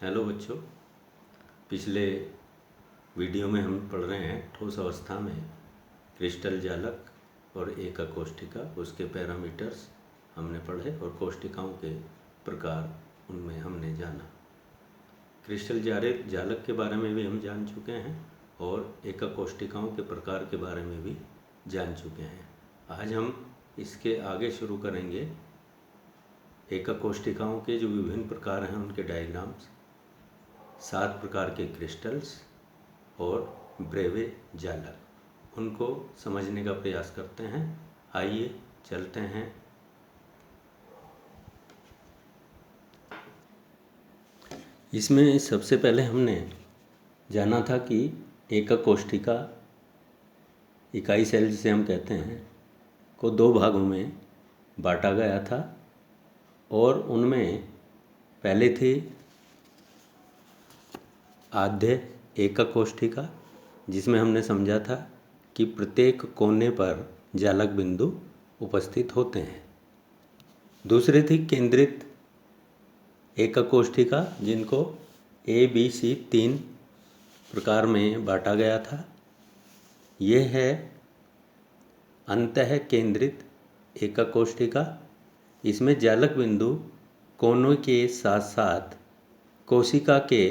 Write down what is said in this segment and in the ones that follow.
Hello बच्चों, पिछले video में हम पढ़ रहे हैं ठोस अवस्था में क्रिस्टल जालक और एका कोष्ठिका, उसके पैरामीटर्स हमने पढ़े और कोष्ठिकाओं के प्रकार उनमें हमने जाना। क्रिस्टल जालक के बारे में भी हम जान चुके हैं और एका कोष्ठिकाओं के प्रकार के बारे में भी जान चुके हैं। आज हम इसके आगे शुरू करेंगे। एका कोष्ठिकाओं के जो विभिन्न प्रकार हैं उनके डायग्राम्स, 7 प्रकार के क्रिस्टल्स और ब्रेवे जालक, उनको समझने का प्रयास करते हैं। आइए चलते हैं। इसमें सबसे पहले हमने जाना था कि एका कोष्ठिका, इकाई सेल जिसे हम कहते हैं, को 2 भागों में बांटा गया था और उनमें पहले थी आद्य एका कोष्ठिका, जिसमें हमने समझा था कि प्रत्येक कोने पर जालक बिंदु उपस्थित होते हैं। दूसरी थी केंद्रित एका कोष्ठिका, जिनको ABC 3 प्रकार में बांटा गया था। यह है अंतः केंद्रित एका कोष्ठिका। इसमें जालक बिंदु कोनों के साथ साथ कोशिका के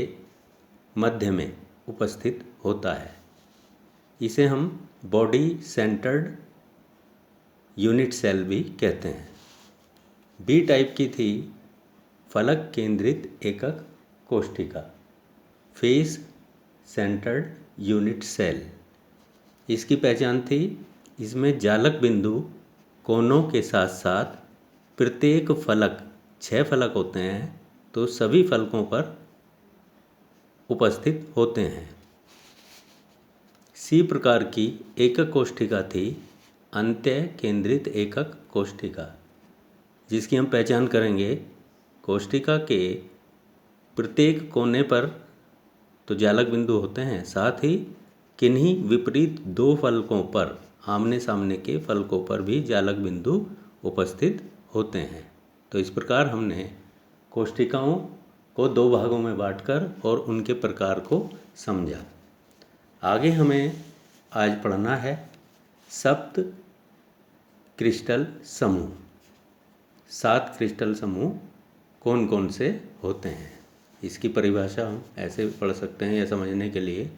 मध्य में उपस्थित होता है। इसे हम बॉडी सेंटर्ड यूनिट सेल भी कहते हैं। बी टाइप की थी फलक केंद्रित एकक कोष्ठिका, फेस सेंटर्ड यूनिट सेल। इसकी पहचान थी, इसमें जालक बिंदु कोनों के साथ साथ प्रत्येक फलक, 6 फलक होते हैं, तो सभी फलकों पर उपस्थित होते हैं। सी प्रकार की एकक कोष्ठिका थी अंत्य केंद्रित एकक कोष्ठिका, जिसकी हम पहचान करेंगे। कोष्ठिका के प्रत्येक कोने पर तो जालक बिंदु होते हैं, साथ ही किन्हीं विपरीत 2 फलकों पर, आमने सामने के फलकों पर भी जालक बिंदु उपस्थित होते हैं। तो इस प्रकार हमने कोष्ठिकाओं को 2 भागों में बांटकर और उनके प्रकार को समझा। आगे हमें आज पढ़ना है 7 क्रिस्टल समूह। 7 क्रिस्टल समूह कौन कौन से होते हैं, इसकी परिभाषा हम ऐसे पढ़ सकते हैं। यह समझने के लिए,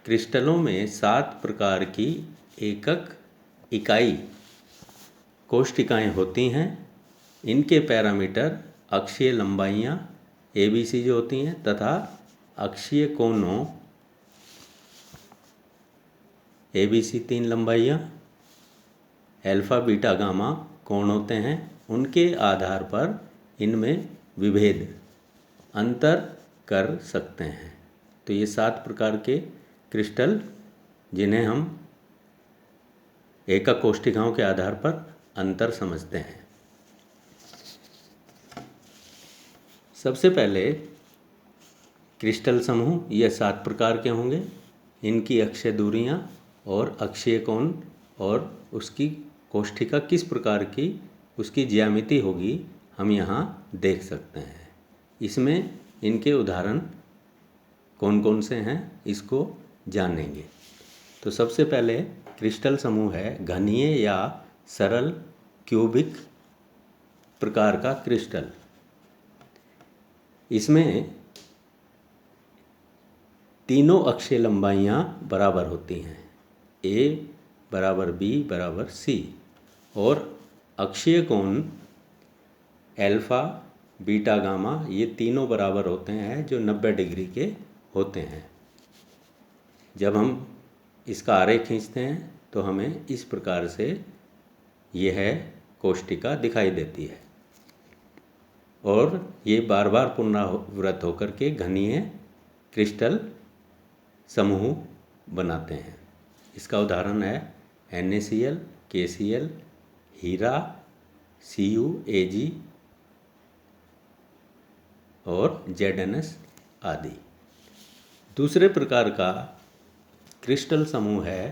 क्रिस्टलों में 7 प्रकार की एकक इकाई कोष्ठिकाएं होती हैं। इनके पैरामीटर अक्षीय लंबाइयाँ ABC जो होती हैं तथा अक्षीय कोणों ABC 3 लंबाइयाँ, अल्फा बीटा गामा कोण होते हैं। उनके आधार पर इनमें विभेद, अंतर कर सकते हैं। तो ये 7 प्रकार के क्रिस्टल, जिन्हें हम एकक कोष्ठिकाओं के आधार पर अंतर समझते हैं। सबसे पहले क्रिस्टल समूह, यह 7 प्रकार के होंगे। इनकी अक्षीय दूरियां और अक्षीय कोण और उसकी कोष्ठिका किस प्रकार की उसकी ज्यामिति होगी, हम यहाँ देख सकते हैं। इसमें इनके उदाहरण कौन कौन से हैं, इसको जानेंगे। तो सबसे पहले क्रिस्टल समूह है घनीय या सरल क्यूबिक प्रकार का क्रिस्टल। इसमें तीनों अक्षीय लंबाइयाँ बराबर होती हैं, A बराबर B बराबर C, और अक्षीय कोण अल्फा बीटा गामा ये तीनों बराबर होते हैं, जो 90 डिग्री के होते हैं। जब हम इसका आरेख खींचते हैं तो हमें इस प्रकार से यह कोष्ठिका दिखाई देती है और ये बार बार पुनरावृत होकर के घनीय क्रिस्टल समूह बनाते हैं। इसका उदाहरण है NaCl, KCl, हीरा, Cu, Ag और ZnS आदि। दूसरे प्रकार का क्रिस्टल समूह है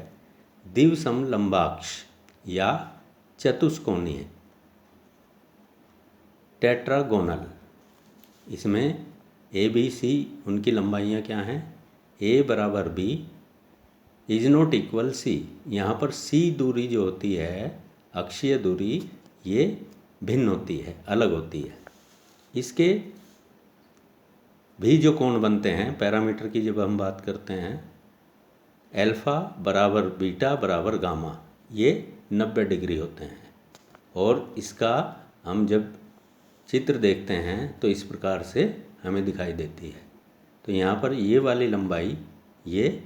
द्विसमलंबाक्ष या चतुष्कोणीय, टेट्रागोनल। इसमें ए बी सी उनकी लंबाइयाँ क्या हैं? ए बराबर B is not equal C. यहाँ पर सी दूरी जो होती है, अक्षीय दूरी, ये भिन्न होती है, अलग होती है। इसके भी जो कोण बनते हैं, पैरामीटर की जब हम बात करते हैं, अल्फ़ा बराबर बीटा बराबर गामा, ये 90 डिग्री होते हैं। और इसका हम जब चित्र देखते हैं तो इस प्रकार से हमें दिखाई देती है। तो यहाँ पर ये वाली लंबाई ये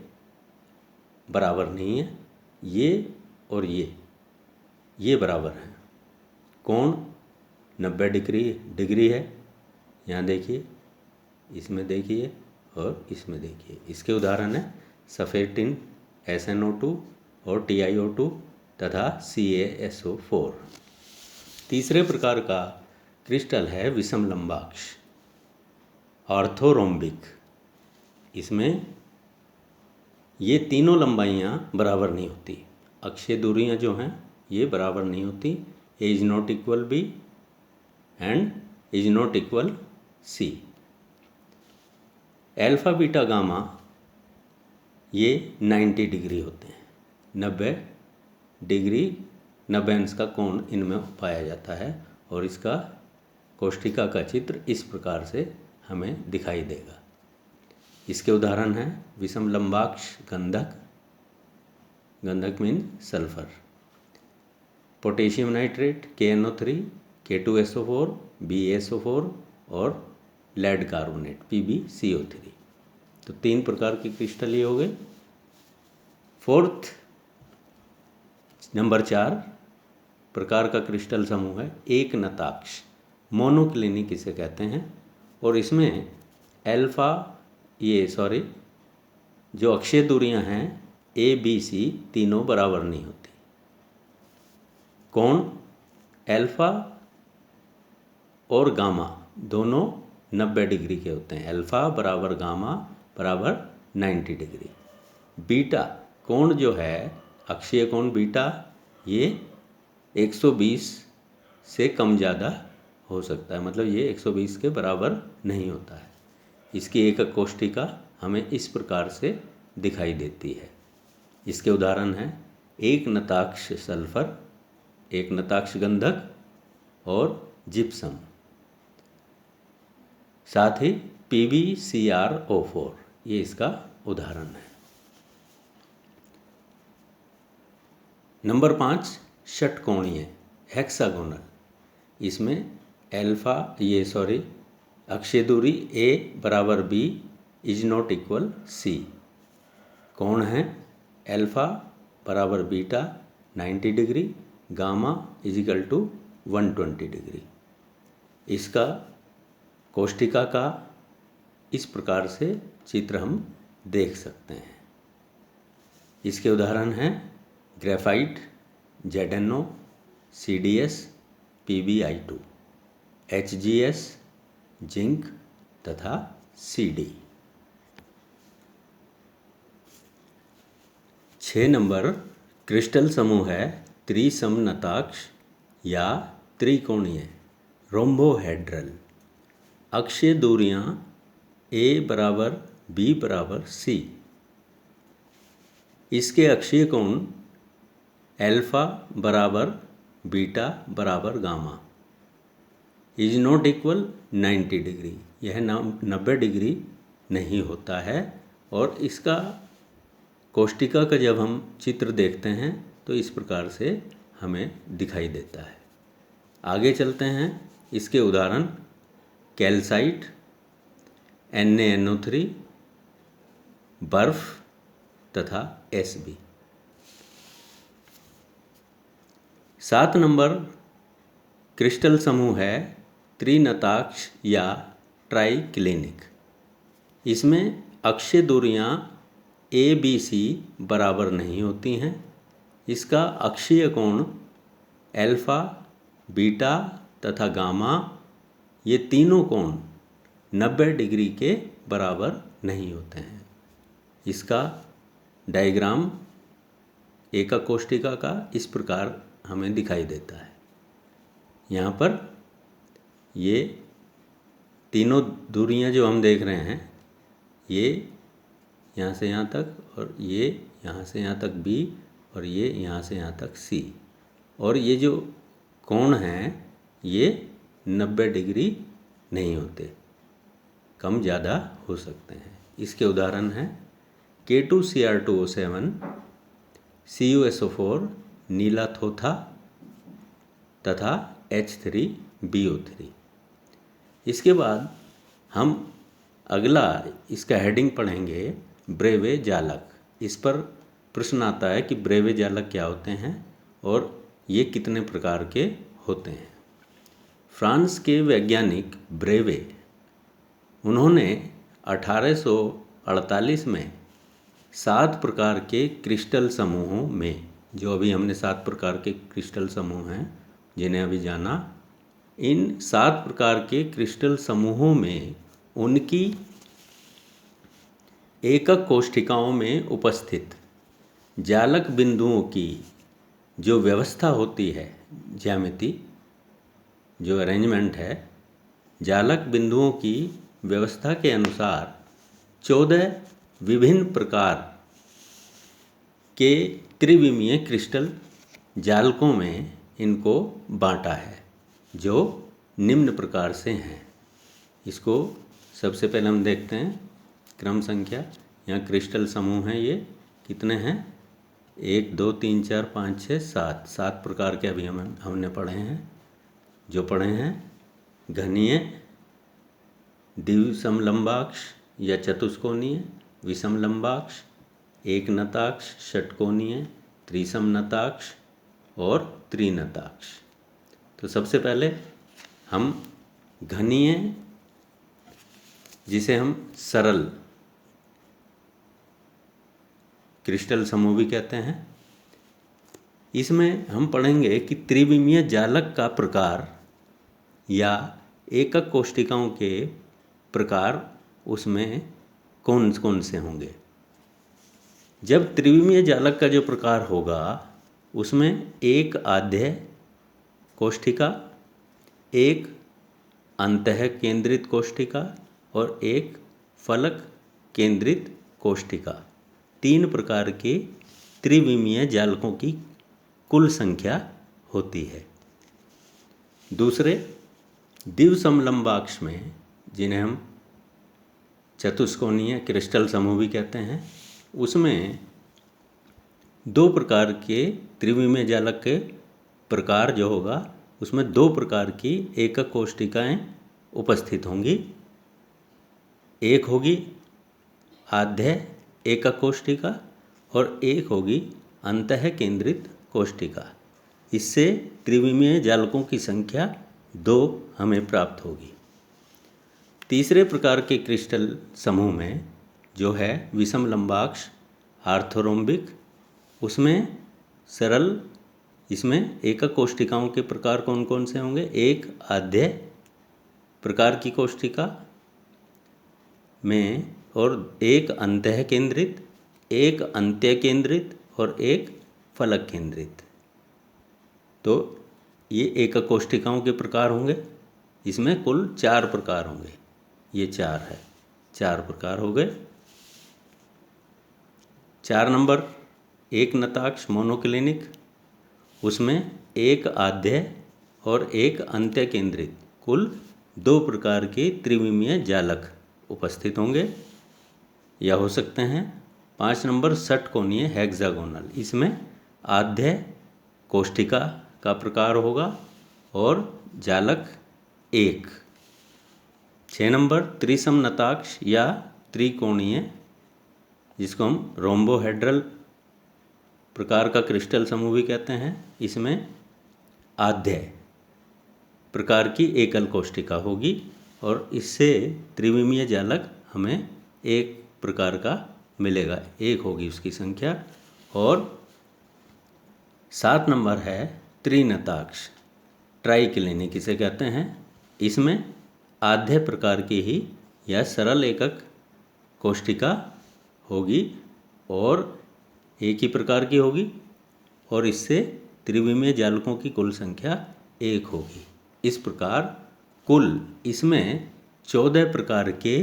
बराबर नहीं है, ये और ये बराबर हैं। कोण 90 डिग्री है। यहाँ देखिए, इसमें देखिए और इसमें देखिए। इसके उदाहरण है सफ़ेद टिन SnO2 और TiO2 तथा CaSO4। तीसरे प्रकार का क्रिस्टल है विषम लंबाक्ष, ऑर्थोरोम्बिक। इसमें ये तीनों लंबाइयाँ बराबर नहीं होती, अक्षीय दूरियाँ जो हैं ये बराबर नहीं होती। A is not equal B and is not equal C. Alpha beta gamma ये 90 डिग्री होते हैं। 90 डिग्री 90 अंश का कोण इनमें पाया जाता है। और इसका कोष्ठिका का चित्र इस प्रकार से हमें दिखाई देगा। इसके उदाहरण हैं विषम लंबाक्ष गंधक, गंधक mean sulphur, potassium nitrate KNO3, K2SO4, BaSO4 और लेड कार्बोनेट PbCO3। तो 3 प्रकार के क्रिस्टल ये हो गए। फोर्थ नंबर 4 प्रकार का क्रिस्टल समूह है एक नताक्ष, मोनोक्लिनिक इसे कहते हैं। और इसमें जो अक्षीय दूरियां हैं ABC तीनों बराबर नहीं होती। कोण अल्फ़ा और गामा दोनों 90 डिग्री के होते हैं। अल्फ़ा बराबर गामा बराबर 90 डिग्री। बीटा कोण जो है, अक्षीय कोण बीटा, ये 120 से कम ज़्यादा हो सकता है, मतलब ये 120 के बराबर नहीं होता है। इसकी एकक कोष्ठिका हमें इस प्रकार से दिखाई देती है। इसके उदाहरण हैं एक नताक्ष सल्फर, एक नताक्ष गंधक और जिप्सम, साथ ही PbCrO4, ये इसका उदाहरण है। नंबर 5 षटकोणीय हेक्सागोनल। इसमें अक्षीय दूरी A बराबर B is not equal C। कोण है अल्फ़ा बराबर beta 90 degree, gamma is equal to 120 degree. इसका कोष्ठिका का इस प्रकार से चित्र हम देख सकते हैं। इसके उदाहरण हैं graphite ZnO, CdS, PbI2, HgS, zinc तथा Cd। 6 नंबर क्रिस्टल समूह है त्रिसमनताक्ष या त्रिकोणीय, रोम्बोहेड्रल। अक्षीय दूरियां A बराबर B बराबर C। इसके अक्षीय कोण अल्फ़ा बराबर बीटा बराबर gamma is not equal 90 degree. यह 90 डिग्री नहीं होता है। और इसका कोष्ठिका का जब हम चित्र देखते हैं तो इस प्रकार से हमें दिखाई देता है। आगे चलते हैं। इसके उदाहरण कैल्साइट, NaNO3, बर्फ तथा Sb। 7 नंबर क्रिस्टल समूह है त्रिनताक्ष या ट्राइक्लिनिक। इसमें अक्षीय दूरियां ABC बराबर नहीं होती हैं। इसका अक्षीय कोण अल्फ़ा, बीटा तथा गामा, ये तीनों कोण 90 डिग्री के बराबर नहीं होते हैं। इसका डायग्राम एकक कोष्ठिका का इस प्रकार हमें दिखाई देता है। यहाँ पर ये तीनों दूरियां जो हम देख रहे हैं, ये यहाँ से यहाँ तक, और ये यहाँ से यहाँ तक B, और ये यहाँ से यहाँ तक C, और ये जो कोण हैं ये 90 डिग्री नहीं होते, कम ज़्यादा हो सकते हैं। इसके उदाहरण हैं K2Cr2O7, CuSO4 नीला थोथा तथा H3BO3। इसके बाद हम अगला इसका हेडिंग पढ़ेंगे ब्रेवे जालक। इस पर प्रश्न आता है कि ब्रेवे जालक क्या होते हैं और ये कितने प्रकार के होते हैं। फ्रांस के वैज्ञानिक ब्रेवे, उन्होंने 1848 में 7 प्रकार के क्रिस्टल समूहों में, जो अभी हमने 7 प्रकार के क्रिस्टल समूह हैं जिन्हें अभी जाना, इन 7 प्रकार के क्रिस्टल समूहों में उनकी एकक कोष्ठिकाओं में उपस्थित जालक बिंदुओं की जो व्यवस्था होती है, ज्यामिति जो अरेंजमेंट है, जालक बिंदुओं की व्यवस्था के अनुसार 14 विभिन्न प्रकार के त्रिविमीय क्रिस्टल जालकों में इनको बांटा है, जो निम्न प्रकार से हैं। इसको सबसे पहले हम देखते हैं क्रम संख्या। यहाँ क्रिस्टल समूह हैं, ये कितने हैं? 1 2 3 4 5 6 7, 7 प्रकार के अभी हमने पढ़े हैं। जो पढ़े हैं घनीय, द्विसमलंबाक्ष या चतुष्कोणीय, विषमलंबाक्ष, एक नताक्ष, षटकोणीय, त्रिसमनताक्ष और त्रिनताक्ष। तो सबसे पहले हम घनीय, जिसे हम सरल क्रिस्टल समूह भी कहते हैं, इसमें हम पढ़ेंगे कि त्रिविमीय जालक का प्रकार या एकक कोष्ठिकाओं के प्रकार उसमें कौन कौन से होंगे। जब त्रिविमीय जालक का जो प्रकार होगा उसमें एक आद्य कोष्ठिका, एक अंतः केंद्रित कोष्ठिका और एक फलक केंद्रित कोष्ठिका, 3 प्रकार के त्रिविमीय जालकों की कुल संख्या होती है। दूसरे द्विसमलंबाक्ष में, जिन्हें हम चतुष्कोणीय क्रिस्टल समूह भी कहते हैं, उसमें 2 प्रकार के त्रिविमीय जालक के प्रकार जो होगा उसमें 2 प्रकार की एकक कोष्ठिकाएं उपस्थित होंगी। एक होगी आद्य एकक कोष्ठिका और एक होगी अंतः केंद्रित कोष्ठिका। इससे त्रिविमीय जालकों की संख्या 2 हमें प्राप्त होगी। तीसरे प्रकार के क्रिस्टल समूह में जो है विषमलंबाक्ष आर्थोरोम्बिक, उसमें सरल, इसमें एकक कोष्ठिकाओं के प्रकार कौन कौन से होंगे? एक आद्य प्रकार की कोष्ठिका में और एक अंतः केंद्रित, एक अंत्य केंद्रित और एक फलक केंद्रित। तो ये एकक कोष्ठिकाओं के प्रकार होंगे। इसमें कुल 4 प्रकार होंगे। ये 4 है, 4 प्रकार हो गए। 4 नंबर एक नताक्ष मोनोक्लिनिक, उसमें एक आद्य और एक अंत्य केंद्रित कुल 2 प्रकार के त्रिविमीय जालक उपस्थित होंगे या हो सकते हैं। 5 नंबर षटकोणीय हेक्सागोनल, इसमें आद्य कोष्ठिका का प्रकार होगा और जालक 1। 6 नंबर त्रिसमनताक्ष या त्रिकोणीय, जिसको हम रोम्बोहेड्रल प्रकार का क्रिस्टल समूह भी कहते हैं, इसमें आद्य प्रकार की एकल कोष्ठिका होगी और इससे त्रिविमीय जालक हमें 1 प्रकार का मिलेगा, 1 होगी उसकी संख्या। और 7 नंबर है त्रिनताक्ष, ट्राइक्लिनिक इसे कहते हैं। इसमें आद्य प्रकार की ही या सरल एकक कोष्ठिका होगी और एक ही प्रकार की होगी और इससे त्रिविमीय जालकों की कुल संख्या 1 होगी। इस प्रकार कुल इसमें 14 प्रकार के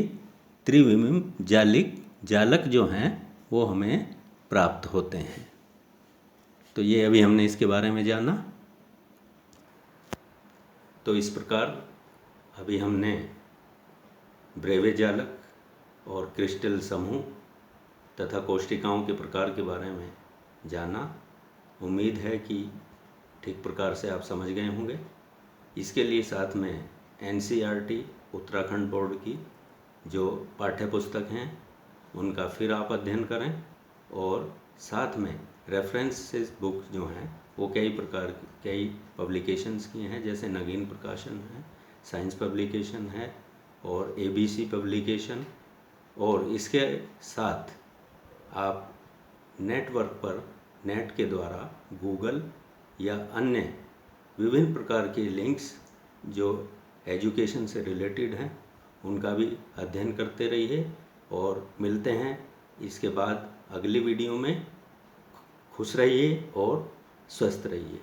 त्रिविम जालक जो हैं वो हमें प्राप्त होते हैं। तो ये अभी हमने इसके बारे में जाना। तो इस प्रकार अभी हमने ब्रेवे जालक और क्रिस्टल समूह तथा कोष्ठिकाओं के प्रकार के बारे में जाना। उम्मीद है कि ठीक प्रकार से आप समझ गए होंगे। इसके लिए साथ में NCERT उत्तराखंड बोर्ड की जो पाठ्य पुस्तक हैं उनका फिर आप अध्ययन करें, और साथ में रेफरेंसेस बुक जो हैं वो कई पब्लिकेशंस की हैं, जैसे नगीन प्रकाशन है, साइंस पब्लिकेशन है और ABC पब्लिकेशन। और इसके साथ आप नेटवर्क पर नेट के द्वारा गूगल या अन्य विभिन्न प्रकार के लिंक्स जो एजुकेशन से रिलेटेड हैं उनका भी अध्ययन करते रहिए। और मिलते हैं इसके बाद अगली वीडियो में। खुश रहिए और स्वस्थ रहिए।